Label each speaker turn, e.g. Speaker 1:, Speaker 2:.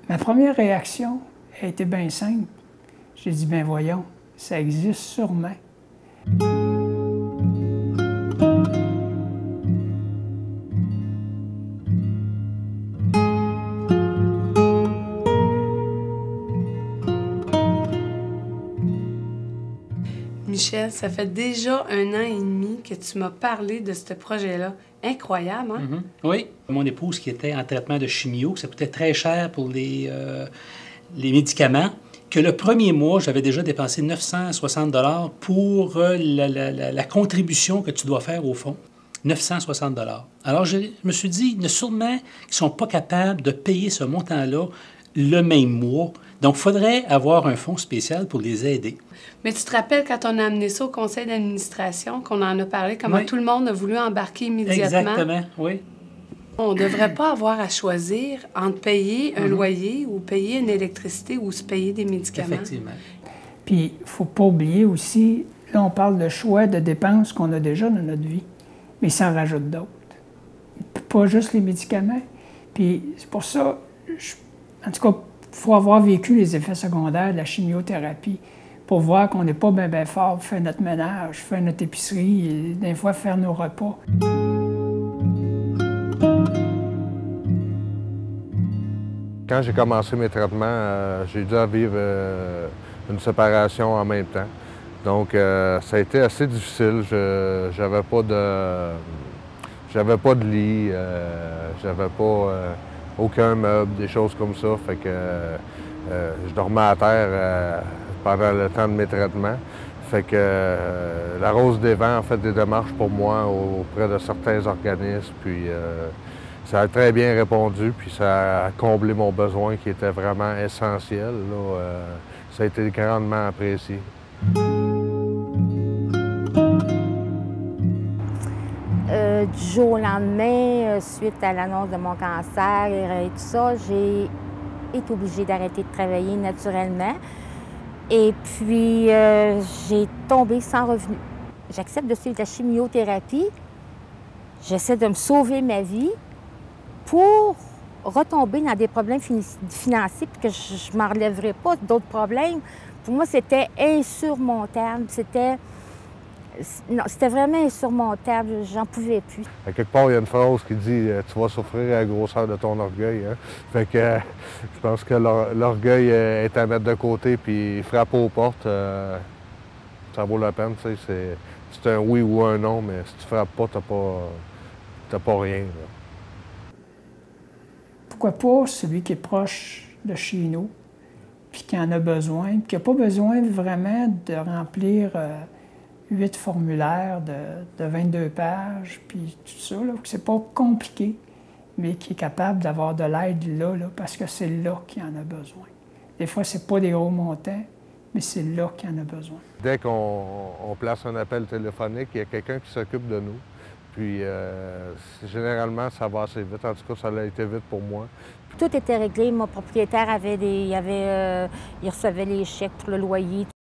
Speaker 1: Ma première réaction a été bien simple. J'ai dit, ben voyons, ça existe sûrement.
Speaker 2: Michel, ça fait déjà 1 an et demi que tu m'as parlé de ce projet-là. Incroyable, hein?
Speaker 3: Oui. Mon épouse qui était en traitement de chimio, ça coûtait très cher pour les médicaments, que le premier mois, j'avais déjà dépensé 960 $ pour la contribution que tu dois faire au fond. 960 $. Alors, je me suis dit, il y en a sûrement qui ne sont pas capables de payer ce montant-là le même mois. Donc, il faudrait avoir un fonds spécial pour les aider.
Speaker 2: Mais tu te rappelles quand on a amené ça au conseil d'administration, qu'on en a parlé, comment tout le monde a voulu embarquer immédiatement?
Speaker 3: Exactement, oui.
Speaker 2: On ne devrait pas avoir à choisir entre payer un loyer ou payer une électricité ou se payer des médicaments.
Speaker 3: Effectivement.
Speaker 1: Puis, il ne faut pas oublier aussi, là, on parle de choix de dépenses qu'on a déjà dans notre vie, mais il s'en rajoute d'autres. Pas juste les médicaments. Puis, c'est pour ça, en tout cas, il faut avoir vécu les effets secondaires de la chimiothérapie pour voir qu'on n'est pas bien fort pour faire notre ménage, faire notre épicerie, et des fois faire nos repas.
Speaker 4: Quand j'ai commencé mes traitements, j'ai dû vivre une séparation en même temps. Donc, ça a été assez difficile. J'avais pas de lit, j'avais pas aucun meuble, des choses comme ça. Fait que je dormais à terre pendant le temps de mes traitements. Fait que la Rose des Vents a fait des démarches pour moi auprès de certains organismes. Puis ça a très bien répondu, puis ça a comblé mon besoin qui était vraiment essentiel. Là. Ça a été grandement apprécié.
Speaker 5: Du jour au lendemain, suite à l'annonce de mon cancer et tout ça, j'ai été obligée d'arrêter de travailler naturellement. Et puis, j'ai tombé sans revenu. J'accepte de suivre la chimiothérapie. J'essaie de me sauver ma vie pour retomber dans des problèmes financiers puis que je ne m'en relèverai pas d'autres problèmes. Pour moi, c'était insurmontable. C'était vraiment insurmontable. J'en pouvais plus.
Speaker 4: À quelque part, il y a une phrase qui dit « Tu vas souffrir à la grosseur de ton orgueil. Hein? » Fait que je pense que l'orgueil est à mettre de côté puis frappe aux portes. Ça vaut la peine. C'est un oui ou un non, mais si tu frappes pas, t'as pas rien. Là.
Speaker 1: Pourquoi pas celui qui est proche de chez nous, puis qui en a besoin, puis qui n'a pas besoin vraiment de remplir 8 formulaires de 22 pages, puis tout ça, là, que c'est pas compliqué, mais qui est capable d'avoir de l'aide là, parce que c'est là qu'il en a besoin. Des fois, c'est pas des gros montants, mais c'est là qu'il en a besoin.
Speaker 4: Dès qu'on place un appel téléphonique, il y a quelqu'un qui s'occupe de nous. Puis, généralement, ça va assez vite. En tout cas, ça a été vite pour moi.
Speaker 5: Tout était réglé. Mon propriétaire il recevait les chèques pour le loyer.